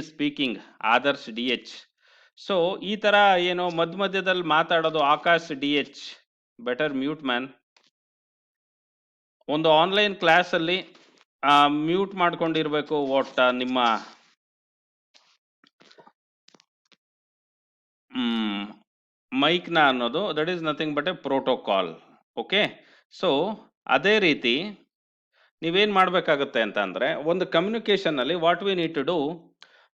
Speaking Adarsh DH. So ಈ ತರ ಏನೋ ಮಧ್ಯದಲ್ಲಿ ಮಾತಾಡೋದು Akash DH, better mute man. ಒಂದು ಆನ್ಲೈನ್ ಕ್ಲಾಸ್ ಅಲ್ಲಿ ಮ್ಯೂಟ್ ಮಾಡ್ಕೊಂಡಿರ್ಬೇಕು ಒಟ್ಟ ನಿಮ್ಮ ಮೈಕ್ನ ಅನ್ನೋದು. That is nothing but a protocol. Okay, so ಅದೇ ರೀತಿ ನೀವೇನ್ ಮಾಡ್ಬೇಕಾಗತ್ತೆ ಅಂತ ಅಂದ್ರೆ, ಒಂದು ಕಮ್ಯುನಿಕೇಶನ್ ಅಲ್ಲಿ what we need to do,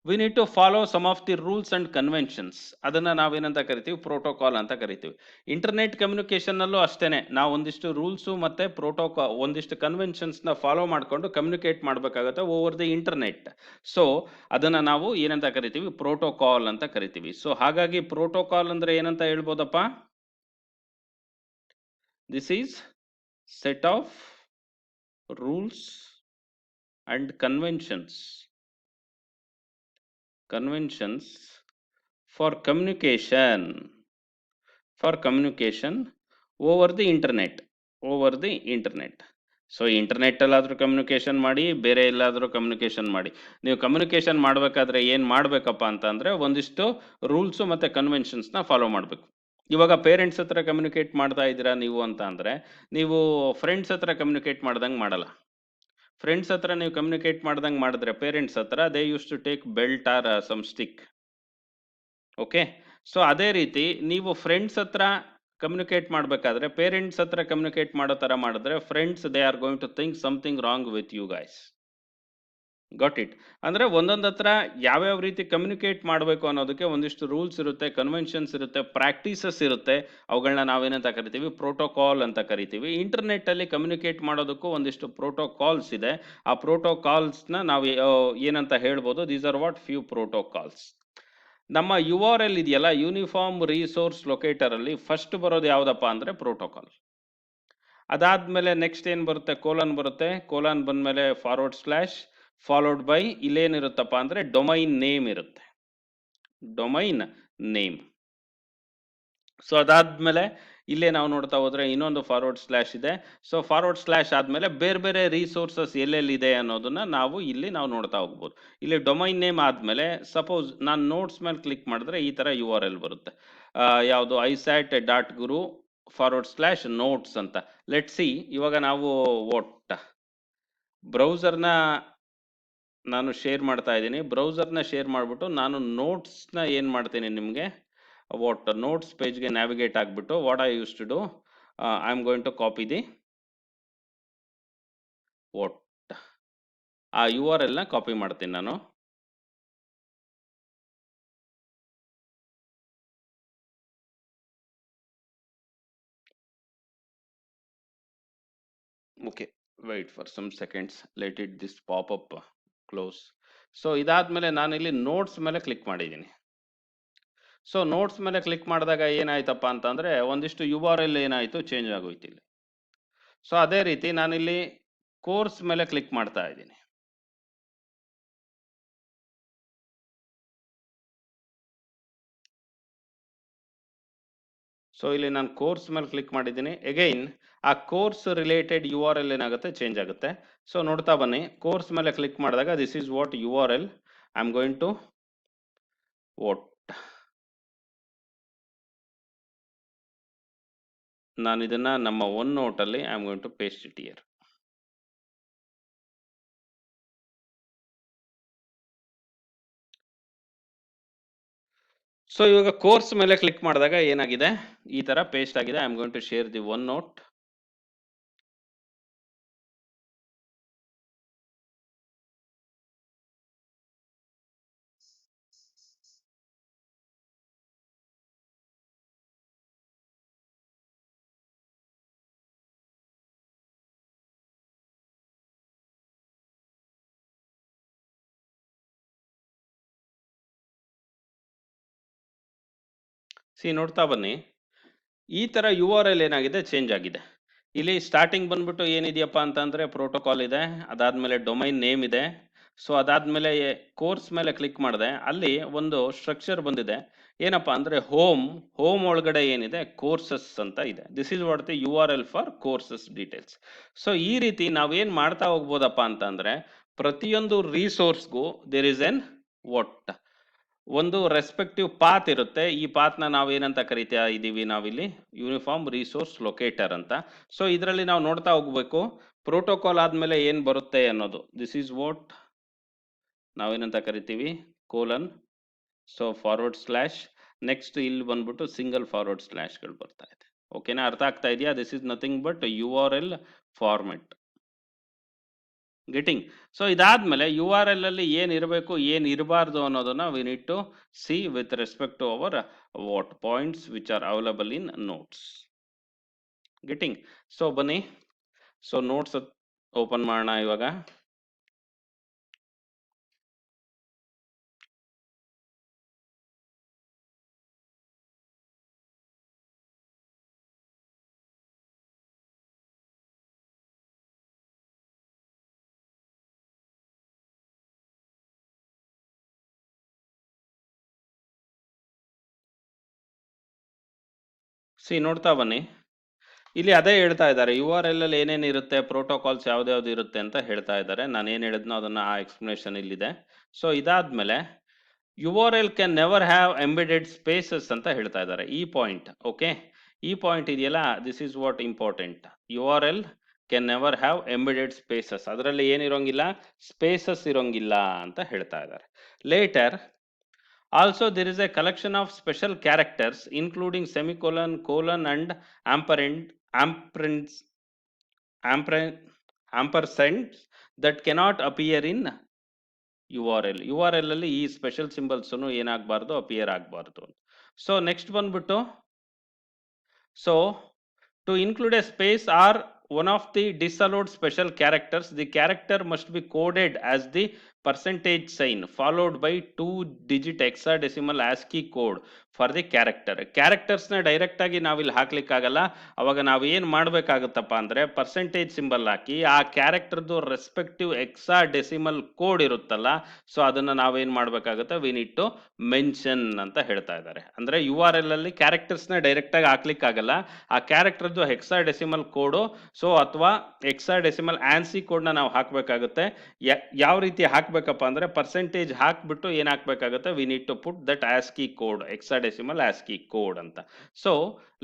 we need to follow some of the rules and conventions. ಅದನ್ನ ನಾವೇನಂತ ಕರಿತೀವಿ, ಪ್ರೋಟೋಕಾಲ್ ಅಂತ ಕರಿತೀವಿ. ಇಂಟರ್ನೆಟ್ ಕಮ್ಯುನಿಕೇಶನ್ ನಲ್ಲೂ ಅಷ್ಟೇನೆ, ನಾವು ಒಂದಿಷ್ಟು ರೂಲ್ಸು ಮತ್ತೆ ಪ್ರೋಟೋಕಾಲ್, ಒಂದಿಷ್ಟು ಕನ್ವೆನ್ಷನ್ಸ್ ನ ಫಾಲೋ ಮಾಡ್ಕೊಂಡು ಕಮ್ಯುನಿಕೇಟ್ ಮಾಡ್ಬೇಕಾಗತ್ತೆ ಓವರ್ ದಿ ಇಂಟರ್ನೆಟ್. ಸೊ ಅದನ್ನ ನಾವು ಏನಂತ ಕರಿತೀವಿ, ಪ್ರೋಟೋಕಾಲ್ ಅಂತ ಕರಿತೀವಿ. ಸೊ ಹಾಗಾಗಿ ಪ್ರೋಟೋಕಾಲ್ ಅಂದ್ರೆ ಏನಂತ ಹೇಳ್ಬೋದಪ್ಪ, this is set of rules and conventions for communication over the internet. So internet ಅಲ್ಲಾದ್ರೂ ಕಮ್ಯುನಿಕೇಶನ್ ಮಾಡಿ, ಬೇರೆ ಎಲ್ಲಾದ್ರೂ ಕಮ್ಯುನಿಕೇಶನ್ ಮಾಡಿ. ನೀವು ಕಮ್ಯುನಿಕೇಶನ್ ಮಾಡ್ಬೇಕಾದ್ರೆ ಏನ್ ಮಾಡ್ಬೇಕಪ್ಪ ಅಂತ ಅಂದ್ರೆ, ಒಂದಿಷ್ಟು ರೂಲ್ಸ್ ಮತ್ತೆ ಕನ್ವೆನ್ಷನ್ಸ್ ನ ಫಾಲೋ ಮಾಡ್ಬೇಕು. ಇವಾಗ ಪೇರೆಂಟ್ಸ್ ಹತ್ರ ಕಮ್ಯುನಿಕೇಟ್ ಮಾಡ್ತಾ ಇದ್ದೀರಾ ನೀವು ಅಂತ ಅಂದ್ರೆ, ನೀವು ಫ್ರೆಂಡ್ಸ್ ಹತ್ರ ಕಮ್ಯುನಿಕೇಟ್ ಮಾಡ್ದಂಗೆ ಮಾಡಲ್ಲ. ಫ್ರೆಂಡ್ಸ್ ಹತ್ರ ನೀವು ಕಮ್ಯುನಿಕೇಟ್ ಮಾಡ್ದಂಗೆ ಮಾಡಿದ್ರೆ, ಪೇರೆಂಟ್ಸ್ ಹತ್ರ they used to take belt or some stick. Okay, so ಅದೇ ರೀತಿ ನೀವು ಫ್ರೆಂಡ್ಸ್ ಹತ್ರ ಕಮ್ಯುನಿಕೇಟ್ ಮಾಡಬೇಕಾದ್ರೆ, ಪೇರೆಂಟ್ಸ್ ಹತ್ರ ಕಮ್ಯುನಿಕೇಟ್ ಮಾಡೋ ತರ ಮಾಡಿದ್ರೆ, friends they are going to think something wrong with you guys. Got it? ಅಂದ್ರೆ ಒಂದೊಂದು ಹತ್ರ ಯಾವ್ಯಾವ ರೀತಿ ಕಮ್ಯುನಿಕೇಟ್ ಮಾಡಬೇಕು ಅನ್ನೋದಕ್ಕೆ ಒಂದಿಷ್ಟು ರೂಲ್ಸ್ ಇರುತ್ತೆ, ಕನ್ವೆನ್ಷನ್ಸ್ ಇರುತ್ತೆ, ಪ್ರಾಕ್ಟೀಸಸ್ ಇರುತ್ತೆ. ಅವುಗಳನ್ನ ನಾವೇನಂತ ಕರಿತೀವಿ, ಪ್ರೋಟೋಕಾಲ್ ಅಂತ ಕರಿತೀವಿ. ಇಂಟರ್ನೆಟ್ ಅಲ್ಲಿ ಕಮ್ಯುನಿಕೇಟ್ ಮಾಡೋದಕ್ಕೂ ಒಂದಿಷ್ಟು ಪ್ರೋಟೋಕಾಲ್ಸ್ ಇದೆ. ಆ ಪ್ರೋಟೋಕಾಲ್ಸ್ನ ನಾವು ಏನಂತ ಹೇಳ್ಬೋದು, these are what few protocols. ನಮ್ಮ URL ಇದೆಯಲ್ಲ, ಯೂನಿಫಾರ್ಮ್ ರಿಸೋರ್ಸ್ ಲೊಕೇಟರ್ ಅಲ್ಲಿ ಫಸ್ಟ್ ಬರೋದು ಯಾವ್ದಪ್ಪ ಅಂದ್ರೆ ಪ್ರೋಟೋಕಾಲ್. ಅದಾದ್ಮೇಲೆ ನೆಕ್ಸ್ಟ್ ಏನ್ ಬರುತ್ತೆ, ಕೋಲನ್ ಬರುತ್ತೆ. ಕೋಲನ್ ಬಂದ್ಮೇಲೆ ಫಾರ್ವರ್ಡ್ ಸ್ಲಾಶ್ ಫಾಲೋಡ್ ಬೈ ಇಲ್ಲೇನಿರುತ್ತಪ್ಪ ಅಂದ್ರೆ ಡೊಮೈನ್ ನೇಮ್ ಇರುತ್ತೆ, ಡೊಮೈನ್ ನೇಮ್. ಸೊ ಅದಾದ್ಮೇಲೆ ಇಲ್ಲೇ ನಾವು ನೋಡ್ತಾ ಹೋದ್ರೆ ಇನ್ನೊಂದು ಫಾರ್ವರ್ಡ್ ಸ್ಲಾಶ್ ಇದೆ. ಸೊ ಫಾರ್ವರ್ಡ್ ಸ್ಲಾಶ್ ಆದ್ಮೇಲೆ ಬೇರೆ ಬೇರೆ ರಿಸೋರ್ಸಸ್ ಎಲ್ಲೆಲ್ಲಿದೆ ಅನ್ನೋದನ್ನ ನಾವು ನೋಡ್ತಾ ಹೋಗ್ಬೋದು. ಇಲ್ಲಿ ಡೊಮೈನ್ ನೇಮ್ ಆದ್ಮೇಲೆ ಸಪೋಸ್ ನಾನು ನೋಟ್ಸ್ ಮೇಲೆ ಕ್ಲಿಕ್ ಮಾಡಿದ್ರೆ ಈ ತರ URL ಬರುತ್ತೆ. ಯಾವುದು, isat.guru /notes ಅಂತ. ಲೆಟ್ ಸಿ, ಇವಾಗ ನಾವು ಬ್ರೌಸರ್ನ ನಾನು ಶೇರ್ ಮಾಡ್ತಾ ಇದ್ದೀನಿ. ಬ್ರೌಸರ್ನ ಶೇರ್ ಮಾಡಿಬಿಟ್ಟು ನಾನು ನೋಟ್ಸ್ನ ಏನು ಮಾಡ್ತೀನಿ, ನಿಮಗೆ ನೋಟ್ಸ್ ಪೇಜ್ಗೆ ನ್ಯಾವಿಗೇಟ್ ಆಗಿಬಿಟ್ಟು what I used to do, I am going to copy the ಆ URL ನ ಕಾಪಿ ಮಾಡ್ತೀನಿ ನಾನು. Okay, wait for some seconds, let it this pop up close. So ಇದಾದ್ಮೇಲೆ ನಾನು ಇಲ್ಲಿ ನೋಟ್ಸ್ ಮೇಲೆ ಕ್ಲಿಕ್ ಮಾಡಿದ್ದೀನಿ. ಸೊ ನೋಟ್ಸ್ ಮೇಲೆ ಕ್ಲಿಕ್ ಮಾಡಿದಾಗ ಏನಾಯ್ತಪ್ಪ ಅಂತಂದ್ರೆ, ಒಂದಿಷ್ಟು URL ಏನಾಯ್ತು, ಚೇಂಜ್ ಆಗೋಯ್ತು ಇಲ್ಲಿ. ಸೊ ಅದೇ ರೀತಿ ನಾನಿಲ್ಲಿ ಕೋರ್ಸ್ ಮೇಲೆ ಕ್ಲಿಕ್ ಮಾಡ್ತಾ ಇದ್ದೀನಿ. ಸೊ ಇಲ್ಲಿ ನಾನು ಕೋರ್ಸ್ ಮೇಲೆ ಕ್ಲಿಕ್ ಮಾಡಿದ್ದೀನಿ. ಅಗೈನ್ ಆ ಕೋರ್ಸ್ ರಿಲೇಟೆಡ್ URL ಏನಾಗುತ್ತೆ, ಚೇಂಜ್ ಆಗುತ್ತೆ. ಸೊ ನೋಡ್ತಾ ಬನ್ನಿ, ಕೋರ್ಸ್ ಮೇಲೆ ಕ್ಲಿಕ್ ಮಾಡಿದಾಗ this is what URL I am going to ನಾನು ಇದನ್ನ ನಮ್ಮ ಒನ್ ನೋಟ್ ಅಲ್ಲಿ I am going to paste it here. So ಇವಾಗ ಕೋರ್ಸ್ ಮೇಲೆ ಕ್ಲಿಕ್ ಮಾಡಿದಾಗ ಏನಾಗಿದೆ, ಈ ತರ ಪೇಸ್ಟ್ ಆಗಿದೆ. I am going to share the OneNote. ನೋಡ್ತಾ ಬನ್ನಿ, ಈ ತರ URL ಏನಾಗಿದೆ, ಚೇಂಜ್ ಆಗಿದೆ. ಇಲ್ಲಿ ಸ್ಟಾರ್ಟಿಂಗ್ ಬಂದ್ಬಿಟ್ಟು ಏನಿದೆಯಪ್ಪ ಅಂತಂದ್ರೆ ಪ್ರೋಟೋಕಾಲ್ ಇದೆ, ಅದಾದ್ಮೇಲೆ ಡೊಮೈನ್ ನೇಮ್ ಇದೆ. ಸೊ ಅದಾದ್ಮೇಲೆ ಕೋರ್ಸ್ ಮೇಲೆ ಕ್ಲಿಕ್ ಮಾಡಿದೆ, ಅಲ್ಲಿ ಒಂದು ಸ್ಟ್ರಕ್ಚರ್ ಬಂದಿದೆ. ಏನಪ್ಪಾ ಅಂದ್ರೆ ಹೋಮ್ ಒಳಗಡೆ ಏನಿದೆ, ಕೋರ್ಸಸ್ ಅಂತ ಇದೆ. This is what the URL for courses details. So ಈ ರೀತಿ ನಾವೇನ್ ಮಾಡ್ತಾ ಹೋಗ್ಬೋದಪ್ಪ ಅಂತಂದ್ರೆ, ಪ್ರತಿಯೊಂದು ರಿಸೋರ್ಸ್ಗೂ ದೇರ್ ಇಸ್ ಎನ್ ವಾಟ್ ಒಂದು ರೆಸ್ಪೆಕ್ಟಿವ್ ಪಾತ್ ಇರುತ್ತೆ. ಈ ಪಾತ್ನ ನಾವೇನಂತ ಕರಿತಾ ಇದ್ದೀವಿ ನಾವಿಲ್ಲಿ ಯೂನಿಫಾರ್ಮ್ ರಿಸೋರ್ಸ್ ಲೊಕೇಟರ್ ಅಂತ. ಸೊ ಇದರಲ್ಲಿ ನಾವು ನೋಡ್ತಾ ಹೋಗ್ಬೇಕು ಪ್ರೋಟೋಕಾಲ್ ಆದ್ಮೇಲೆ ಏನ್ ಬರುತ್ತೆ ಅನ್ನೋದು. ದಿಸ್ ಈಸ್ ವಾಟ್ ನಾವೇನಂತ ಕರಿತೀವಿ colon. So forward slash next ಇಲ್ಲಿ ಬಂದ್ಬಿಟ್ಟು ಸಿಂಗಲ್ ಫಾರ್ವರ್ಡ್ ಸ್ಲ್ಯಾಶ್ಗಳು ಬರ್ತಾ ಇದೆ. ಓಕೆನಾ, ಅರ್ಥ ಆಗ್ತಾ ಇದೆಯಾ? This is nothing but URL format. Getting. So ಇದಾದ್ಮೇಲೆ URL ಅಲ್ಲಿ ಏನ್ ಇರಬೇಕು ಏನ್ ಇರಬಾರ್ದು ಅನ್ನೋದನ್ನ we need to see with respect to our what points which are available in notes. Getting. So ಬನ್ನಿ, ಸೊ ನೋಟ್ಸ್ ಓಪನ್ ಮಾಡೋಣ ಇವಾಗ. ನೋಡ್ತಾ ಬನ್ನಿ, ಇಲ್ಲಿ ಅದೇ ಹೇಳ್ತಾ ಇದ್ದಾರೆ URL ಅಲ್ಲಿ ಏನೇನು ಇರುತ್ತೆ, ಪ್ರೋಟೋಕಾಲ್ಸ್ ಯಾವ್ದು ಇರುತ್ತೆ ಅಂತ ಹೇಳ್ತಾ ಇದ್ದಾರೆ. ನಾನು ಏನು ಹೇಳಿದ್ನೋ ಅದನ್ನ ಆ ಎಕ್ಸ್ಪ್ಲನೇಷನ್ ಇಲ್ಲಿದೆ. ಸೊ ಇದಾದ್ಮೇಲೆ URL can never have embedded spaces ಅಂತ ಹೇಳ್ತಾ ಇದ್ದಾರೆ. ಈ ಪಾಯಿಂಟ್, ಓಕೆ, ಈ ಪಾಯಿಂಟ್ ಇದೆಯಲ್ಲ, this is what important. URL can never have embedded spaces, ಅದರಲ್ಲಿ ಏನಿರೋಂಗಿಲ್ಲ, ಸ್ಪೇಸಸ್ ಇರೋಂಗಿಲ್ಲ ಅಂತ ಹೇಳ್ತಾ ಇದ್ದಾರೆ. Later also there is a collection of special characters including semicolon, colon and ampersands that cannot appear in URL. URL ಅಲ್ಲಿ ಈ special symbols ಏನಾಗಬಾರ್ದು, appear ಆಗಬಾರ್ದು. So next ಬಂದ್ಬಿಟ್ಟು, so to include a space or one of the disallowed special characters, the character must be coded as the percentage sign followed by 2-digit hexadecimal ASCII code for the character. ಕ್ಯಾರೆಕ್ಟರ್ಸ್ನ direct ಆಗಿ ನಾವಿಲ್ಲಿ ಹಾಕ್ಲಿಕ್ಕಾಗಲ್ಲ. ಅವಾಗ ನಾವು ಏನು ಮಾಡಬೇಕಾಗುತ್ತಪ್ಪ ಅಂದರೆ percentage symbol ಹಾಕಿ ಆ ಕ್ಯಾರೆಕ್ಟರ್ದು respective hexadecimal code ಇರುತ್ತಲ್ಲ, so ಅದನ್ನು ನಾವೇನು ಮಾಡಬೇಕಾಗುತ್ತೆ, ವಿ ನೀಡ್ ಟು ಮೆನ್ಷನ್ ಅಂತ ಹೇಳ್ತಾ ಇದ್ದಾರೆ. ಅಂದರೆ URL ಅಲ್ಲಿ ಕ್ಯಾರೆಕ್ಟರ್ಸ್ನ ಡೈರೆಕ್ಟಾಗಿ ಹಾಕ್ಲಿಕ್ಕಾಗಲ್ಲ, ಆ ಕ್ಯಾರೆಕ್ಟರ್ದು ಹೆಕ್ಸಾಡೆಸಿಮಲ್ ಕೋಡು ಸೊ ಅಥವಾ ಹೆಕ್ಸಾಡೆಸಿಮಲ್ ANSI ಕೋಡ್ನ ನಾವು ಹಾಕಬೇಕಾಗುತ್ತೆ. ಯಾವ ರೀತಿ ಹಾಕಬೇಕಪ್ಪ ಅಂದರೆ ಪರ್ಸೆಂಟೇಜ್ ಹಾಕ್ಬಿಟ್ಟು ಏನು ಹಾಕಬೇಕಾಗುತ್ತೆ, we need to put that ASCII code, hexadecimal ASCII code ಅಂತ. ಸೊ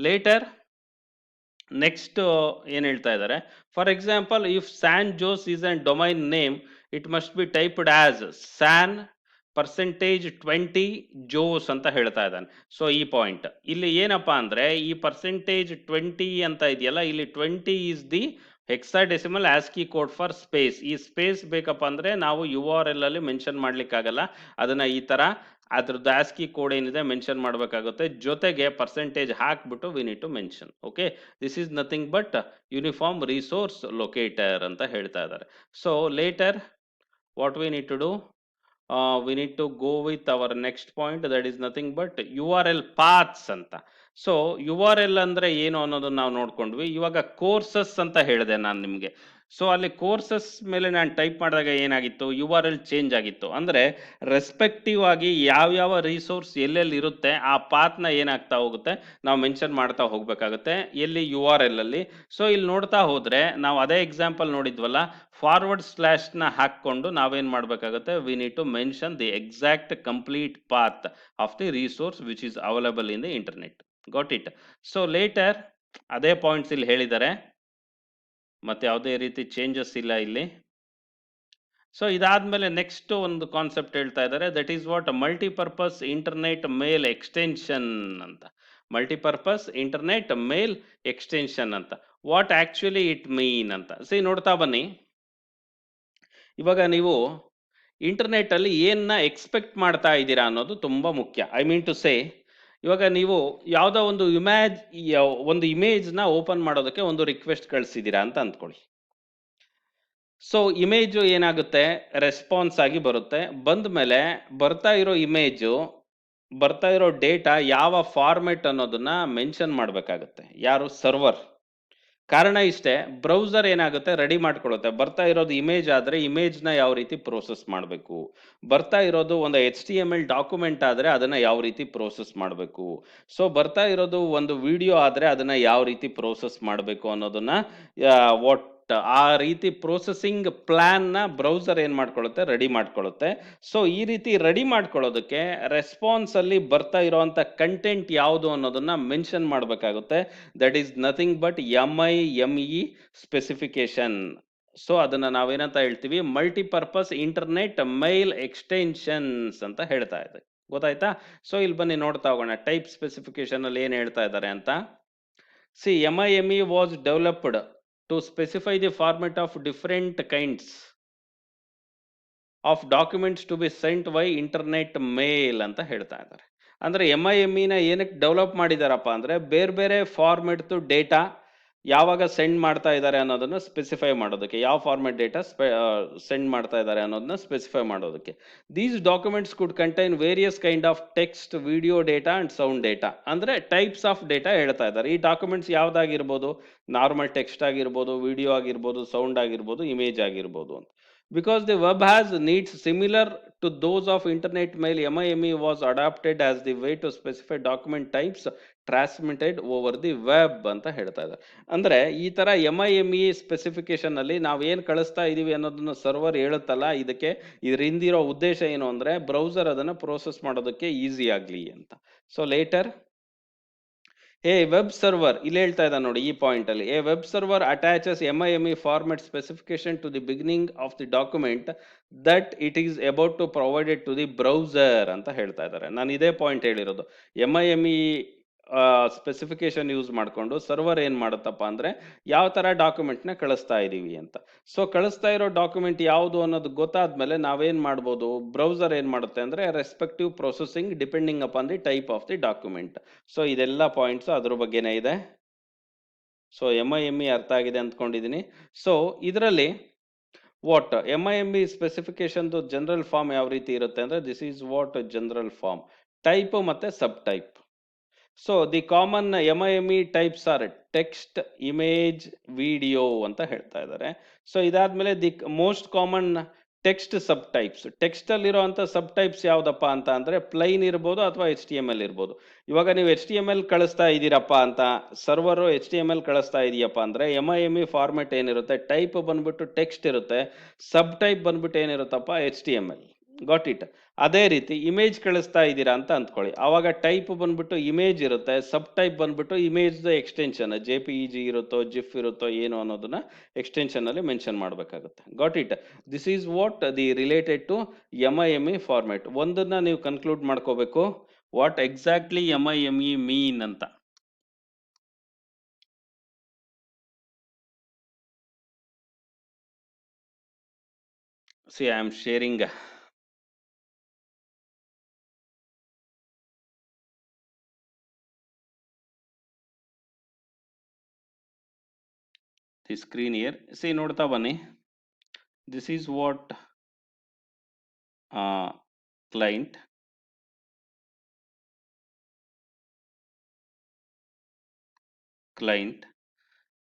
ಲೇಟರ್ ನೆಕ್ಸ್ಟ್ ಏನು ಹೇಳ್ತಾ ಇದ್ದಾರೆ, for example if San Jose is an domain name, it must be typed as San %20 Jose ಅಂತ ಹೇಳ್ತಾ ಇದ್ದಾನೆ. ಸೊ ಈ ಪಾಯಿಂಟ್ ಇಲ್ಲಿ ಏನಪ್ಪಾ ಅಂದ್ರೆ ಈ %20 ಅಂತ ಇದೆಯಲ್ಲ, ಇಲ್ಲಿ 20 is the hexadecimal ASCII code for space. ಈ ಸ್ಪೇಸ್ ಬೇಕಪ್ಪ ಅಂದ್ರೆ ನಾವು URL ಅಲ್ಲಿ ಮೆನ್ಷನ್ ಮಾಡ್ಲಿಕ್ಕಾಗಲ್ಲ, ಅದನ್ನ ಈ ತರ ಅದ್ರದ್ದು ASCII ಕೋಡ್ ಏನಿದೆ ಮೆನ್ಷನ್ ಮಾಡಬೇಕಾಗುತ್ತೆ, ಜೊತೆಗೆ ಪರ್ಸೆಂಟೇಜ್ ಹಾಕ್ಬಿಟ್ಟು we need to mention. Okay, this is nothing but uniform resource locator ಅಂತ ಹೇಳ್ತಾ ಇದ್ದಾರೆ. So later what we need to do, we need to go with our next point, that is nothing but URL paths ಅಂತ. So URL ಅಂದ್ರೆ ಏನು ಅನ್ನೋದನ್ನ ನಾವು ನೋಡ್ಕೊಂಡ್ವಿ. ಇವಾಗ courses ಅಂತ ಹೇಳಿದೆ ನಾನು ನಿಮಗೆ. ಸೊ ಅಲ್ಲಿ ಕೋರ್ಸಸ್ ಮೇಲೆ ನಾನು ಟೈಪ್ ಮಾಡಿದಾಗ ಏನಾಗಿತ್ತು, URL ಚೇಂಜ್ ಆಗಿತ್ತು. ಅಂದ್ರೆ ರೆಸ್ಪೆಕ್ಟಿವ್ ಆಗಿ ಯಾವ್ಯಾವ ರಿಸೋರ್ಸ್ ಎಲ್ಲೆಲ್ಲಿ ಇರುತ್ತೆ ಆ ಪಾತ್ನ ಏನಾಗ್ತಾ ಹೋಗುತ್ತೆ, ನಾವು ಮೆನ್ಷನ್ ಮಾಡ್ತಾ ಹೋಗ್ಬೇಕಾಗುತ್ತೆ ಎಲ್ಲಿ URL ಅಲ್ಲಿ. ಸೊ ಇಲ್ಲಿ ನೋಡ್ತಾ ಹೋದ್ರೆ ನಾವು ಅದೇ ಎಕ್ಸಾಂಪಲ್ ನೋಡಿದ್ವಲ್ಲ, ಫಾರ್ವರ್ಡ್ ಸ್ಲ್ಯಾಶ್ನ ಹಾಕ್ಕೊಂಡು ನಾವೇನ್ ಮಾಡಬೇಕಾಗುತ್ತೆ, we need to mention the exact complete path of the resource which is available in the internet. Got it? So later ಅದೇ ಪಾಯಿಂಟ್ಸ್ ಇಲ್ಲಿ ಹೇಳಿದ್ದಾರೆ, ಮತ್ತೆ ಯಾವುದೇ ರೀತಿ ಚೇಂಜಸ್ ಇಲ್ಲ ಇಲ್ಲಿ. ಸೊ ಇದಾದ್ಮೇಲೆ ನೆಕ್ಸ್ಟ್ ಒಂದು ಕಾನ್ಸೆಪ್ಟ್ ಹೇಳ್ತಾ ಇದ್ದಾರೆ, that is what multipurpose internet mail extension ಅಂತ. ಮಲ್ಟಿಪರ್ಪಸ್ ಇಂಟರ್ನೆಟ್ ಮೇಲ್ ಎಕ್ಸ್ಟೆನ್ಷನ್ ಅಂತ ವಾಟ್ ಆಕ್ಚುಲಿ ಇಟ್ ಮೀನ್ ಅಂತ. ನೋಡ್ತಾ ಬನ್ನಿ, ಇವಾಗ ನೀವು ಇಂಟರ್ನೆಟ್ ಅಲ್ಲಿ ಏನನ್ನ ಎಕ್ಸ್ಪೆಕ್ಟ್ ಮಾಡ್ತಾ ಇದ್ದೀರಾ ಅನ್ನೋದು ತುಂಬಾ ಮುಖ್ಯ. ಐ ಮೀನ್ ಟು ಸೇ, ಇವಾಗ ನೀವು ಯಾವುದೋ ಒಂದು ಇಮೇಜ್ನ ಓಪನ್ ಮಾಡೋದಕ್ಕೆ ಒಂದು ರಿಕ್ವೆಸ್ಟ್ ಕಳಿಸಿದ್ದೀರಾ ಅಂತ ಅಂದ್ಕೊಳ್ಳಿ. ಸೊ ಇಮೇಜು ಏನಾಗುತ್ತೆ, ರೆಸ್ಪಾನ್ಸ್ ಆಗಿ ಬರುತ್ತೆ. ಬಂದ ಮೇಲೆ ಬರ್ತಾ ಇರೋ ಇಮೇಜು, ಬರ್ತಾ ಇರೋ ಡೇಟಾ ಯಾವ ಫಾರ್ಮೆಟ್ ಅನ್ನೋದನ್ನ ಮೆನ್ಷನ್ ಮಾಡಬೇಕಾಗುತ್ತೆ ಯಾರು, ಸರ್ವರ್. ಕಾರಣ ಇಷ್ಟೇ, ಬ್ರೌಸರ್ ಏನಾಗುತ್ತೆ ರೆಡಿ ಮಾಡ್ಕೊಳ್ಳುತ್ತೆ. ಬರ್ತಾ ಇರೋದು ಇಮೇಜ್ ಆದ್ರೆ ಇಮೇಜ್ನ ಯಾವ ರೀತಿ ಪ್ರೋಸೆಸ್ ಮಾಡಬೇಕು, ಬರ್ತಾ ಇರೋದು ಒಂದು HTML ಡಾಕ್ಯುಮೆಂಟ್ ಆದ್ರೆ ಅದನ್ನ ಯಾವ ರೀತಿ ಪ್ರೋಸೆಸ್ ಮಾಡಬೇಕು, ಸೊ ಬರ್ತಾ ಇರೋದು ಒಂದು ವಿಡಿಯೋ ಆದ್ರೆ ಅದನ್ನ ಯಾವ ರೀತಿ ಪ್ರೋಸೆಸ್ ಮಾಡಬೇಕು ಅನ್ನೋದನ್ನ ವಾಟ್ ಆ ರೀತಿ ಪ್ರೊಸೆಸಿಂಗ್ ಪ್ಲಾನ್ನ ಬ್ರೌಸರ್ ಏನು ಮಾಡ್ಕೊಳ್ಳುತ್ತೆ, ರೆಡಿ ಮಾಡ್ಕೊಳ್ಳುತ್ತೆ. ಸೊ ಈ ರೀತಿ ರೆಡಿ ಮಾಡ್ಕೊಳ್ಳೋದಕ್ಕೆ ರೆಸ್ಪಾನ್ಸಲ್ಲಿ ಬರ್ತಾ ಇರೋವಂಥ ಕಂಟೆಂಟ್ ಯಾವುದು ಅನ್ನೋದನ್ನು ಮೆನ್ಷನ್ ಮಾಡಬೇಕಾಗುತ್ತೆ. That is nothing but MIME specification. So ಅದನ್ನು ನಾವೇನಂತ ಹೇಳ್ತೀವಿ, ಮಲ್ಟಿಪರ್ಪಸ್ ಇಂಟರ್ನೆಟ್ ಮೈಲ್ ಎಕ್ಸ್ಟೆನ್ಷನ್ಸ್ ಅಂತ ಹೇಳ್ತಾ ಇದೆ. ಗೊತ್ತಾಯ್ತಾ? ಸೊ ಇಲ್ಲಿ ಬನ್ನಿ ನೋಡ್ತಾ ಹೋಗೋಣ ಟೈಪ್ ಸ್ಪೆಸಿಫಿಕೇಶನ್ ಅಲ್ಲಿ ಏನು ಹೇಳ್ತಾ ಇದ್ದಾರೆ ಅಂತ. See, MIME was developed to specify the format of different kinds of documents to be sent by internet mail ಅಂತ ಹೇಳ್ತಾ ಇದ್ದಾರೆ. ಅಂದ್ರೆ MIME ನ ಏನಕ್ಕೆ ಡೆವಲಪ್ ಮಾಡಿದಾರಪ್ಪ ಅಂದ್ರೆ ಬೇರೆ ಬೇರೆ ಫಾರ್ಮೆಟ್ದು ಡೇಟಾ ಯಾವಾಗ ಸೆಂಡ್ ಮಾಡ್ತಾ ಇದ್ದಾರೆ ಅನ್ನೋದನ್ನ ಸ್ಪೆಸಿಫೈ ಮಾಡೋದಕ್ಕೆ, ಯಾವ ಫಾರ್ಮೆಟ್ ಡೇಟಾ ಸೆಂಡ್ ಮಾಡ್ತಾ ಇದ್ದಾರೆ ಅನ್ನೋದನ್ನ ಸ್ಪೆಸಿಫೈ ಮಾಡೋದಕ್ಕೆ. These documents could contain various kind of text, video data and sound data. ಅಂದ್ರೆ ಟೈಪ್ಸ್ ಆಫ್ ಡೇಟಾ ಹೇಳ್ತಾ ಇದ್ದಾರೆ. ಈ ಡಾಕ್ಯುಮೆಂಟ್ಸ್ ಯಾವ್ದಾಗಿರ್ಬೋದು, ನಾರ್ಮಲ್ ಟೆಕ್ಸ್ಟ್ ಆಗಿರ್ಬೋದು, ವಿಡಿಯೋ ಆಗಿರ್ಬೋದು, ಸೌಂಡ್ ಆಗಿರ್ಬೋದು, ಇಮೇಜ್ ಆಗಿರ್ಬೋದು ಅಂತ. Because the web has needs similar to those of internet mail, MIME was adopted as the way to specify document types transmitted over the web ಅಂತ ಹೇಳ್ತಾ ಇದ್ದಾರೆ. ಅಂದ್ರೆ ಈ ತರ MIME ಸ್ಪೆಸಿಫಿಕೇಶನ್ ಅಲ್ಲಿ ನಾವು ಏನ್ ಕಳಿಸ್ತಾ ಇದೀವಿ ಅನ್ನೋದನ್ನ ಸರ್ವರ್ ಹೇಳುತ್ತಲ್ಲ, ಇದ್ರ ಹಿಂದಿರೋ ಉದ್ದೇಶ ಏನು ಅಂದ್ರೆ ಬ್ರೌಸರ್ ಅದನ್ನ ಪ್ರೋಸೆಸ್ ಮಾಡೋದಕ್ಕೆ ಈಸಿ ಆಗ್ಲಿ ಅಂತ. So later a web server, ಇಲ್ಲಿ ಹೇಳ್ತಾ ಇದ್ದ ನೋಡಿ ಈ ಪಾಯಿಂಟ್ ಅಲ್ಲಿ, a web server attaches MIME format specification to the beginning of the document that it is about to provided to the browser ಅಂತ ಹೇಳ್ತಾ ಇದ್ದಾರೆ. ನಾನು ಇದೇ ಪಾಯಿಂಟ್ ಹೇಳಿರೋದು. MIME ಸ್ಪೆಸಿಫಿಕೇಶನ್ ಯೂಸ್ ಮಾಡಿಕೊಂಡು ಸರ್ವರ್ ಏನ್ ಮಾಡುತ್ತಪ್ಪ ಅಂದ್ರೆ ಯಾವ ತರ ಡಾಕ್ಯುಮೆಂಟ್ ನ ಕಳಿಸ್ತಾ ಇದೀವಿ ಅಂತ. ಸೊ ಕಳಿಸ್ತಾ ಇರೋ ಡಾಕ್ಯುಮೆಂಟ್ ಯಾವುದು ಅನ್ನೋದು ಗೊತ್ತಾದ್ಮೇಲೆ ನಾವೇನ್ ಮಾಡ್ಬೋದು, ಬ್ರೌಸರ್ ಏನ್ ಮಾಡುತ್ತೆ ಅಂದ್ರೆ respective processing depending upon the type of the document. So ಇದೆಲ್ಲ ಪಾಯಿಂಟ್ಸ್ ಅದ್ರ ಬಗ್ಗೆನೇ ಇದೆ. ಸೊ MIME ಅರ್ಥ ಆಗಿದೆ ಅಂದ್ಕೊಂಡಿದ್ದೀನಿ. ಸೊ ಇದರಲ್ಲಿ what MIME specification general form ಯಾವ ರೀತಿ ಇರುತ್ತೆ ಅಂದ್ರೆ, this is what general form, type ಮತ್ತೆ sub type. So the common MIME types are text, image, video ಅಂತ ಹೇಳ್ತಾ ಇದ್ದಾರೆ. ಸೊ ಇದಾದ್ಮೇಲೆ the most common text sub types. Text ಅಲ್ಲಿರುವಂತ ಸಬ್ ಟೈಪ್ಸ್ ಯಾವ್ದಪ್ಪ ಅಂತ ಅಂದ್ರೆ ಪ್ಲೈನ್ ಇರ್ಬೋದು ಅಥವಾ HTML ಇರ್ಬೋದು. ಇವಾಗ ನೀವು HTML ಕಳಿಸ್ತಾ ಇದ್ದೀರಪ್ಪ ಅಂತ, ಸರ್ವರ್ HTML ಕಳಿಸ್ತಾ ಇದೆಯಪ್ಪ ಅಂದ್ರೆ MIME ಫಾರ್ಮೆಟ್ ಏನಿರುತ್ತೆ, ಟೈಪ್ ಬಂದ್ಬಿಟ್ಟು ಟೆಕ್ಸ್ಟ್ ಇರುತ್ತೆ, ಸಬ್ ಟೈಪ್ ಬಂದ್ಬಿಟ್ಟು ಏನಿರುತ್ತಪ್ಪ HTML. Got it. ಅದೇ ರೀತಿ ಇಮೇಜ್ ಕಳಿಸ್ತಾ ಇದ್ದೀರಾ ಅಂತ ಅಂದ್ಕೊಳ್ಳಿ, ಆವಾಗ ಟೈಪ್ ಬಂದ್ಬಿಟ್ಟು ಇಮೇಜ್ ಇರುತ್ತೆ, ಸಬ್ ಟೈಪ್ ಬಂದ್ಬಿಟ್ಟು ಇಮೇಜ್ ಎಕ್ಸ್ಟೆನ್ಷನ್ JPEG ಇರುತ್ತೋ ಜಿಫ್ ಇರುತ್ತೋ ಏನು ಅನ್ನೋದನ್ನ ಎಕ್ಸ್ಟೆನ್ಷನ್ ಅಲ್ಲಿ ಮೆನ್ಷನ್ ಮಾಡಬೇಕಾಗುತ್ತೆ. Got it. This is what the related to MIME format. ಒಂದನ್ನ ನೀವು ಕನ್ಕ್ಲೂಡ್ ಮಾಡ್ಕೋಬೇಕು, ವಾಟ್ ಎಕ್ಸಾಕ್ಟ್ಲಿ MIME ಮೀನ್ ಅಂತ. See, I am sharing the screen here. See, ನೋಡ್ತಾ ಬನ್ನಿ. This is what client,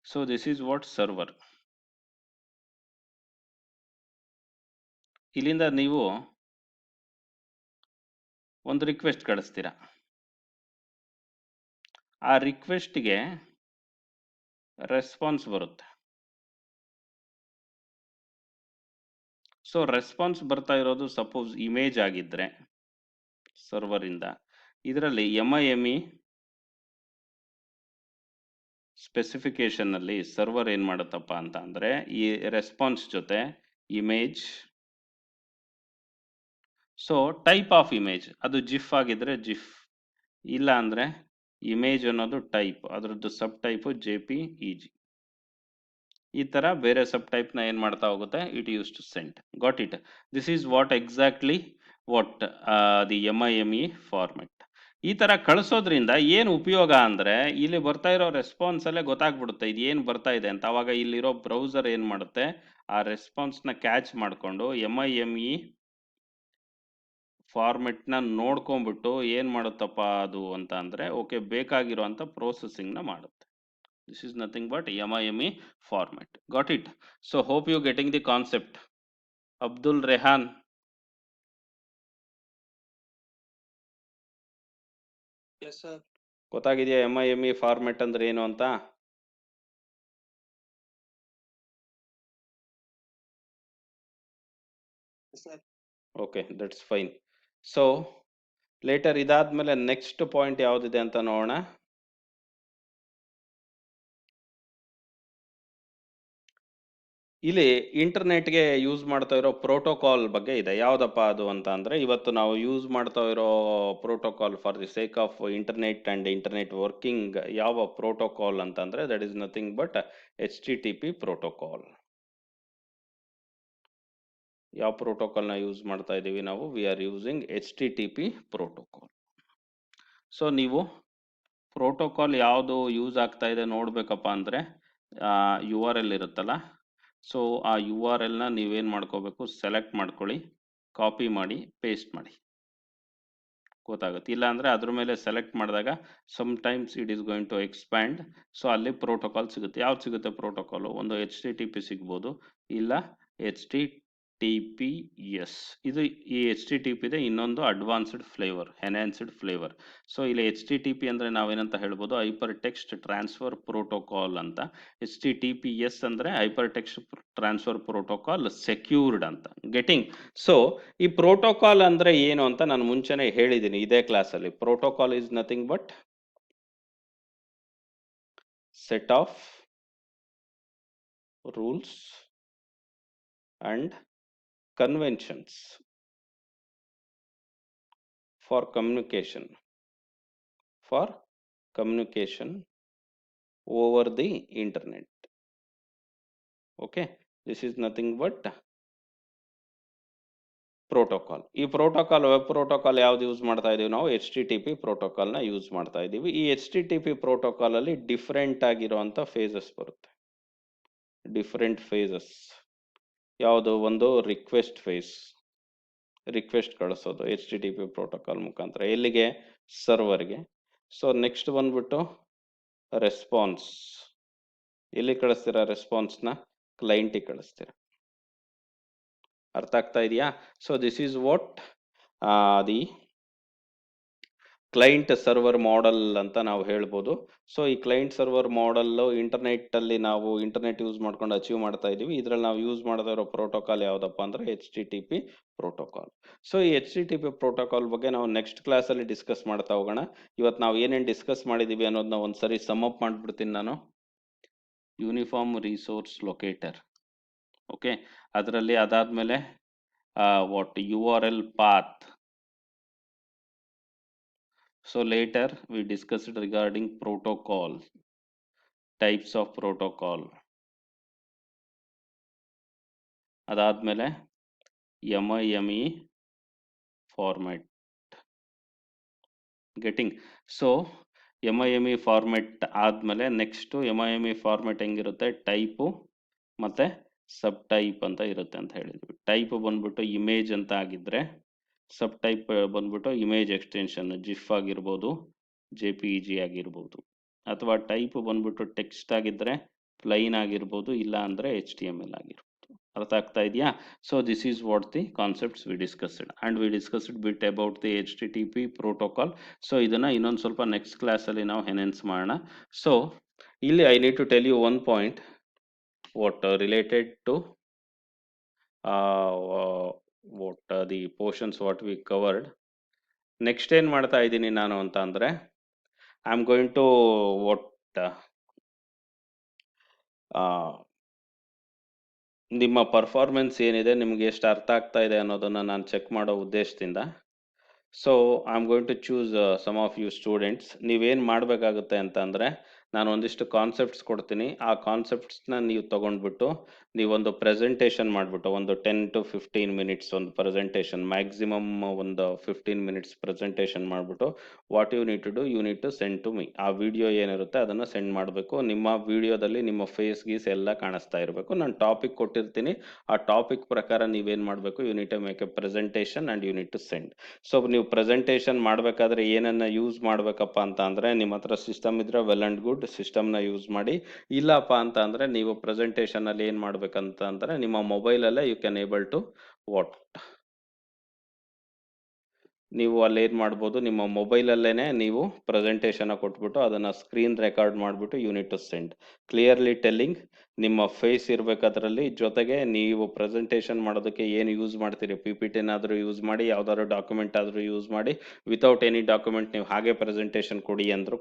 so this is what server. ಇಲ್ಲಿಂದ ನೀವು ಒಂದು request ಕಳಿಸ್ತೀರಾ, ಆ ರಿಕ್ವೆಸ್ಟ್ಗೆ ರೆಸ್ಪಾನ್ಸ್ ಬರುತ್ತೆ. ಸೊ ರೆಸ್ಪಾನ್ಸ್ ಬರ್ತಾ ಇರೋದು ಸಪೋಸ್ ಇಮೇಜ್ ಆಗಿದ್ರೆ ಸರ್ವರ್ ಇಂದ, ಇದರಲ್ಲಿ MIME ಸ್ಪೆಸಿಫಿಕೇಶನ್ ಅಲ್ಲಿ ಸರ್ವರ್ ಏನ್ ಮಾಡುತ್ತಪ್ಪ ಅಂತ ಅಂದ್ರೆ ಈ ರೆಸ್ಪಾನ್ಸ್ ಜೊತೆ image, so type of image ಅದು ಜಿಫ್ ಆಗಿದ್ರೆ ಜಿಫ್, ಇಲ್ಲ ಅಂದ್ರೆ ಇಮೇಜ್ ಅನ್ನೋದು ಟೈಪ್, ಅದರದ್ದು ಸಬ್ ಟೈಪ್ JPEG. ಈ ತರ ಬೇರೆ ಸಬ್ ಟೈಪ್ ನ ಏನ್ ಮಾಡ್ತಾ ಹೋಗುತ್ತೆ, it use to send. Got it. This is what exactly what the MIME format. ಈ ತರ ಕಳಿಸೋದ್ರಿಂದ ಏನು ಉಪಯೋಗ ಅಂದ್ರೆ ಇಲ್ಲಿ ಬರ್ತಾ ಇರೋ ರೆಸ್ಪಾನ್ಸ್ ಅಲ್ಲೇ ಗೊತ್ತಾಗ್ಬಿಡುತ್ತೆ ಇದು ಏನ್ ಬರ್ತಾ ಇದೆ ಅಂತ. ಅವಾಗ ಇಲ್ಲಿರೋ ಬ್ರೌಸರ್ ಏನ್ ಮಾಡುತ್ತೆ, ಆ ರೆಸ್ಪಾನ್ಸ್ ನ ಕ್ಯಾಚ್ ಮಾಡ್ಕೊಂಡು MIME ಫಾರ್ಮೆಟ್ ನ ನೋಡ್ಕೊಂಡ್ಬಿಟ್ಟು ಏನ್ ಮಾಡುತ್ತಪ್ಪ ಅದು ಅಂತ ಅಂದ್ರೆ ಓಕೆ ಬೇಕಾಗಿರುವಂತ ಪ್ರೊಸೆಸಿಂಗ್ ನ ಮಾಡುತ್ತೆ. This is nothing but MIME format. Got it? So hope you getting the concept. Abdul Rehan. Yes sir. ಗೊತ್ತಾಗಿದೆಯಾ MIME format ಅಂದ್ರೆ ಏನು ಅಂತ? Okay, that's fine. So litre ಇದಾದ್ಮೇಲೆ ನೆಕ್ಸ್ಟ್ ಪಾಯಿಂಟ್ ಯಾವುದಿದೆ ಅಂತ ನೋಡೋಣ. ಇಲ್ಲಿ ಇಂಟರ್ನೆಟ್ಗೆ ಯೂಸ್ ಮಾಡ್ತಾ ಇರೋ ಪ್ರೋಟೋಕಾಲ್ ಬಗ್ಗೆ ಇದೆ. ಯಾವುದಪ್ಪ ಅದು ಅಂತ ಅಂದ್ರೆ, ಇವತ್ತು ನಾವು ಯೂಸ್ ಮಾಡ್ತಾ ಇರೋ protocol for the sake of internet and internet working ಯಾವ ಪ್ರೋಟೋಕಾಲ್ ಅಂತಂದ್ರೆ, that is nothing but HTTP protocol. ಯಾವ ಪ್ರೋಟೋಕಾಲ್ನ ಯೂಸ್ ಮಾಡ್ತಾ ಇದ್ದೀವಿ ನಾವು? We are using HTTP protocol. So ನೀವು ಪ್ರೋಟೋಕಾಲ್ ಯಾವುದು ಯೂಸ್ ಆಗ್ತಾ ಇದೆ ನೋಡ್ಬೇಕಪ್ಪ ಅಂದ್ರೆ, URL ಇರುತ್ತಲ್ಲ, ಸೊ ಆ URLನ ನೀವೇನು ಮಾಡ್ಕೋಬೇಕು, ಸೆಲೆಕ್ಟ್ ಮಾಡ್ಕೊಳ್ಳಿ, ಕಾಪಿ ಮಾಡಿ ಪೇಸ್ಟ್ ಮಾಡಿ, ಗೊತ್ತಾಗುತ್ತೆ. ಇಲ್ಲ ಅಂದರೆ ಅದ್ರ ಮೇಲೆ ಸೆಲೆಕ್ಟ್ ಮಾಡಿದಾಗ sometimes it is going to expand. So ಅಲ್ಲಿ ಪ್ರೋಟೋಕಾಲ್ ಸಿಗುತ್ತೆ. ಯಾವ್ದು ಸಿಗುತ್ತೆ ಪ್ರೋಟೋಕಾಲು? ಒಂದು HTTP ಸಿಗ್ಬೋದು, ಇಲ್ಲ HTTPS. ಇದು ಈ HTTP ಇದೆ ಇನ್ನೊಂದು advanced flavour, enhanced flavour. So ಇಲ್ಲಿ HTTP ಅಂದರೆ ನಾವೇನಂತ ಹೇಳ್ಬೋದು, ಹೈಪರ್ ಟೆಕ್ಸ್ಟ್ ಟ್ರಾನ್ಸ್ಫರ್ ಪ್ರೋಟೋಕಾಲ್ ಅಂತ. HTTPS ಅಂದರೆ hyper text transfer protocol secured ಅಂತ. ಗೆಟಿಂಗ್? ಸೊ ಈ ಪ್ರೋಟೋಕಾಲ್ ಅಂದರೆ ಏನು ಅಂತ ನಾನು ಮುಂಚೆನೆ ಹೇಳಿದ್ದೀನಿ ಇದೇ ಕ್ಲಾಸಲ್ಲಿ. Protocol is nothing but set of rules and conventions for communication over the internet. Okay, this is nothing but protocol. ಈ ಪ್ರೋಟೋಕಾಲ್, ವೆಬ್ ಪ್ರೋಟೋಕಾಲ್ ಯಾವ್ದು ಯೂಸ್ ಮಾಡ್ತಾ ಇದೀವಿ ನಾವು? HTTP ಪ್ರೋಟೋಕಾಲ್ನ ಯೂಸ್ ಮಾಡ್ತಾ ಇದ್ದೀವಿ. ಈ HTTP ಪ್ರೋಟೋಕಾಲ್ ಅಲ್ಲಿ ಡಿಫ್ರೆಂಟ್ ಆಗಿರುವಂತ ಫೇಸಸ್ ಬರುತ್ತೆ. ಡಿಫ್ರೆಂಟ್ ಫೇಸಸ್ ಯಾವುದು? ಒಂದು ರಿಕ್ವೆಸ್ಟ್ ಫೇಸ್, ರಿಕ್ವೆಸ್ಟ್ ಕಳಿಸೋದು HTTP ಪ್ರೋಟೋಕಾಲ್ ಮುಖಾಂತರ. ಎಲ್ಲಿಗೆ? ಸರ್ವರ್ಗೆ. ಸೊ ನೆಕ್ಸ್ಟ್ ಬಂದ್ಬಿಟ್ಟು ರೆಸ್ಪಾನ್ಸ್. ಎಲ್ಲಿ ಕಳಿಸ್ತೀರಾ ರೆಸ್ಪಾನ್ಸ್ನ? ಕ್ಲೈಂಟಿಗೆ ಕಳಿಸ್ತೀರಾ. ಅರ್ಥ ಆಗ್ತಾ ಇದೆಯಾ? So this is what the client server model ಅಂತ ನಾವು ಹೇಳ್ಬೋದು. ಸೊ ಈ ಕ್ಲೈಂಟ್ ಸರ್ವರ್ ಮಾಡೆಲ್ ಇಂಟರ್ನೆಟ್ ಅಲ್ಲಿ ನಾವು ಇಂಟರ್ನೆಟ್ ಯೂಸ್ ಮಾಡ್ಕೊಂಡು ಅಚೀವ್ ಮಾಡ್ತಾ ಇದೀವಿ. ಇದ್ರಲ್ಲಿ ನಾವು ಯೂಸ್ ಮಾಡ್ತಾ ಇರೋ ಪ್ರೋಟೋಕಾಲ್ ಯಾವ್ದಪ್ಪ ಅಂದ್ರೆ HTTP ಪ್ರೋಟೋಕಾಲ್. ಸೊ ಈ HTTP ಪ್ರೋಟೋಕಾಲ್ ಬಗ್ಗೆ ನಾವು ನೆಕ್ಸ್ಟ್ ಕ್ಲಾಸ್ ಅಲ್ಲಿ ಡಿಸ್ಕಸ್ ಮಾಡ್ತಾ ಹೋಗೋಣ. ಇವತ್ತು ನಾವು ಏನೇನು ಡಿಸ್ಕಸ್ ಮಾಡಿದೀವಿ ಅನ್ನೋದನ್ನ ಒಂದ್ಸರಿ ಸಮ್ ಅಪ್ ಮಾಡ್ಬಿಡ್ತೀನಿ ನಾನು. ಯೂನಿಫಾರ್ಮ್ ರಿಸೋರ್ಸ್ ಲೊಕೇಟರ್, ಓಕೆ, ಅದರಲ್ಲಿ ಅದಾದ್ಮೇಲೆ what URL path. So later we discussed regarding protocol, types of protocol. ಅದಾದ್ಮೇಲೆ MIME format. Getting? So MIME format ಆದ್ಮೇಲೆ ನೆಕ್ಸ್ಟ್ MIME format ಹೆಂಗಿರುತ್ತೆ? ಟೈಪು ಮತ್ತೆ ಸಬ್ ಟೈಪ್ ಅಂತ ಇರುತ್ತೆ ಅಂತ ಹೇಳಿದ್ವಿ. ಟೈಪ್ ಬಂದ್ಬಿಟ್ಟು ಇಮೇಜ್ ಅಂತ ಆಗಿದ್ರೆ, ಸಬ್ ಟೈಪ್ ಬಂದ್ಬಿಟ್ಟು ಇಮೇಜ್ ಎಕ್ಸ್ಟೆನ್ಷನ್, ಜಿಫ್ ಆಗಿರ್ಬೋದು, JPEG ಆಗಿರ್ಬೋದು, ಅಥವಾ ಟೈಪ್ ಬಂದ್ಬಿಟ್ಟು ಟೆಕ್ಸ್ಟ್ ಆಗಿದ್ರೆ ಪ್ಲೈನ್ ಆಗಿರ್ಬೋದು, ಇಲ್ಲ ಅಂದ್ರೆ HTML ಆಗಿರ್ಬೋದು. ಅರ್ಥ ಆಗ್ತಾ ಇದೆಯಾ? So this is what the concepts we discussed, and we discussed bit about the HTTP protocol. So ಇದನ್ನ ಇನ್ನೊಂದು ಸ್ವಲ್ಪ ನೆಕ್ಸ್ಟ್ ಕ್ಲಾಸಲ್ಲಿ ನಾವು ಎನ್ಹಾನ್ಸ್ ಮಾಡೋಣ. ಸೊ ಇಲ್ಲಿ I need to tell you one point what related to the portions what we covered. Next ಏನು ಮಾಡ್ತಾ ಇದ್ದೀನಿ ನಾನು ಅಂತ ಅಂದರೆ, ಐ ಆಮ್ ಗೋಯಿಂಗ್ ಟು ನಿಮ್ಮ ಪರ್ಫಾರ್ಮೆನ್ಸ್ ಏನಿದೆ, ನಿಮಗೆ ಎಷ್ಟು ಅರ್ಥ ಆಗ್ತಾ ಇದೆ ಅನ್ನೋದನ್ನು ನಾನು ಚೆಕ್ ಮಾಡೋ ಉದ್ದೇಶದಿಂದ. So I am going to choose some of you students. ನೀವೇನು ಮಾಡಬೇಕಾಗುತ್ತೆ ಅಂತ ಅಂದರೆ, ನಾನು ಒಂದಿಷ್ಟು ಕಾನ್ಸೆಪ್ಟ್ಸ್ ಕೊಡ್ತೀನಿ. ಆ ಕಾನ್ಸೆಪ್ಟ್ಸ್ನ ನೀವು ತೊಗೊಂಡ್ಬಿಟ್ಟು ನೀವೊಂದು ಪ್ರೆಸೆಂಟೇಷನ್ ಮಾಡಿಬಿಟ್ಟು, ಒಂದು 10 to 15 minutes ಒಂದು ಪ್ರೆಸೆಂಟೇಷನ್, ಮ್ಯಾಕ್ಸಿಮಮ್ ಒಂದು 15 minutes ಪ್ರೆಸೆಂಟೇಷನ್ ಮಾಡಿಬಿಟ್ಟು, what you need to do, you need to send to me. ಆ ವಿಡಿಯೋ ಏನಿರುತ್ತೆ ಅದನ್ನು ಸೆಂಡ್ ಮಾಡಬೇಕು. ನಿಮ್ಮ ವಿಡಿಯೋದಲ್ಲಿ ನಿಮ್ಮ ಫೇಸ್ ಗೀಸ್ ಎಲ್ಲ ಕಾಣಿಸ್ತಾ ಇರಬೇಕು. ನಾನು ಟಾಪಿಕ್ ಕೊಟ್ಟಿರ್ತೀನಿ, ಆ ಟಾಪಿಕ್ ಪ್ರಕಾರ ನೀವೇನು ಮಾಡಬೇಕು, you need to make a presentation and you need to send. So ನೀವು ಪ್ರೆಸೆಂಟೇಷನ್ ಮಾಡಬೇಕಾದ್ರೆ ಏನನ್ನ ಯೂಸ್ ಮಾಡಬೇಕಪ್ಪ ಅಂತ ಅಂದರೆ, ನಿಮ್ಮ ಹತ್ರ ಸಿಸ್ಟಮ್ ಇದ್ರೆ ವೆಲ್ ಆ್ಯಂಡ್ ಗುಡ್, ಸಿಸ್ಟಮ್ನ ಯೂಸ್ ಮಾಡಿ. ಇಲ್ಲಪ್ಪ ಅಂತ ಅಂದರೆ ನೀವು ಪ್ರೆಸೆಂಟೇಷನಲ್ಲಿ ಏನು ಮಾಡಬೇಕಂತ ಅಂದರೆ, ನಿಮ್ಮ ಮೊಬೈಲಲ್ಲೇ you can able to what, ನೀವು ಅಲ್ಲಿ ಏನು ಮಾಡ್ಬೋದು, ನಿಮ್ಮ ಮೊಬೈಲಲ್ಲೇ ನೀವು ಪ್ರೆಸೆಂಟೇಷನ್ ಕೊಟ್ಬಿಟ್ಟು ಅದನ್ನು ಸ್ಕ್ರೀನ್ ರೆಕಾರ್ಡ್ ಮಾಡಿಬಿಟ್ಟು you need to send. Clearly telling, ನಿಮ್ಮ ಫೇಸ್ ಇರ್ಬೇಕು ಅದರಲ್ಲಿ. ಜೊತೆಗೆ ನೀವು ಪ್ರೆಸೆಂಟೇಷನ್ ಮಾಡೋದಕ್ಕೆ ಏನು ಯೂಸ್ ಮಾಡ್ತೀರಿ, ಪಿ ಪಿ ಟಿನಾದರೂ ಯೂಸ್ ಮಾಡಿ, ಯಾವ್ದಾದ್ರು ಡಾಕ್ಯುಮೆಂಟ್ ಆದರೂ ಯೂಸ್ ಮಾಡಿ. ವಿತೌಟ್ ಎನಿ ಡಾಕ್ಯುಮೆಂಟ್ ನೀವು ಹಾಗೆ ಪ್ರೆಸೆಂಟೇಷನ್ ಕೊಡಿ ಅಂದರೂ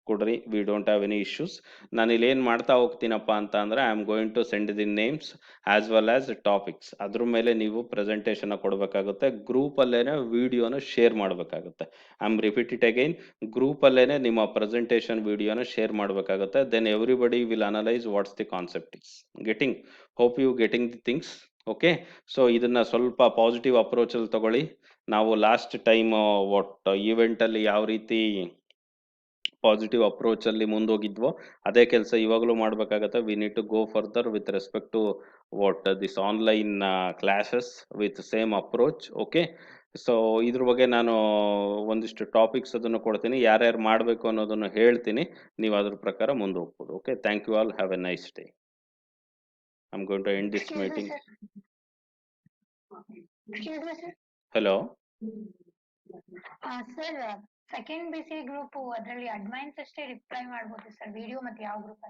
ಕೊಡ್ರಿ. We don't have any issues. ನಾನು ಇಲ್ಲಿ ಏನು ಮಾಡ್ತಾ ಹೋಗ್ತೀನಪ್ಪ ಅಂತ ಅಂದರೆ, I am going to send the names as well as topics. ಅದ್ರ ಮೇಲೆ ನೀವು ಪ್ರೆಸೆಂಟೇಷನ್ ಕೊಡಬೇಕಾಗುತ್ತೆ. ಗ್ರೂಪಲ್ಲೇನೆ ವಿಡಿಯೋನ ಶೇರ್ ಮಾಡಬೇಕಾಗುತ್ತೆ. I am repeat it again, ಗ್ರೂಪಲ್ಲೇನೆ ನಿಮ್ಮ ಪ್ರೆಸೆಂಟೇಷನ್ ವಿಡಿಯೋನ ಶೇರ್ ಮಾಡಬೇಕಾಗುತ್ತೆ. Then everybody will analyse what's the concept is getting. Hope you getting the things. Okay, so ಇದನ್ನ ಸ್ವಲ್ಪ ಪಾಸಿಟಿವ್ ಅಪ್ರೋಚಲ್ಲಿ ತಗೊಳ್ಳಿ. ನಾವು ಲಾಸ್ಟ್ ಟೈಮ್ ವಾಟ್ ಈವೆಂಟಲ್ಲಿ ಯಾವ ರೀತಿ ಪಾಸಿಟಿವ್ ಅಪ್ರೋಚಲ್ಲಿ ಮುಂದೋಗಿದ್ವೋ ಅದೇ ಕೆಲಸ ಇವಾಗಲೂ ಮಾಡಬೇಕಾಗತ್ತೆ. We need to go further with respect to what this online classes with same approach. Okay, so ಇದ್ರ ಬಗ್ಗೆ ನಾನು ಒಂದಿಷ್ಟು ಟಾಪಿಕ್ಸ್ ಅದನ್ನು ಕೊಡ್ತೀನಿ. ಯಾರ್ಯಾರು ಮಾಡಬೇಕು ಅನ್ನೋದನ್ನು ಹೇಳ್ತೀನಿ, ನೀವು ಅದ್ರ ಪ್ರಕಾರ ಮುಂದೆ ಹೋಗ್ಬೋದು. Okay, thank you all, have a nice day. I am going to end this Excuse me, meeting. sir. Excuse me, sir. Hello. Sir, second BC group ಅದರಲ್ಲಿ ಅಡ್ಮೈನ್ಸ್ ಅಷ್ಟೇ ರಿಪ್ಲೈ ಮಾಡ್ಬೋದು ಸರ್, ವಿಡಿಯೋ ಮತ್ತೆ ಯಾವ ಗ್ರೂಪ್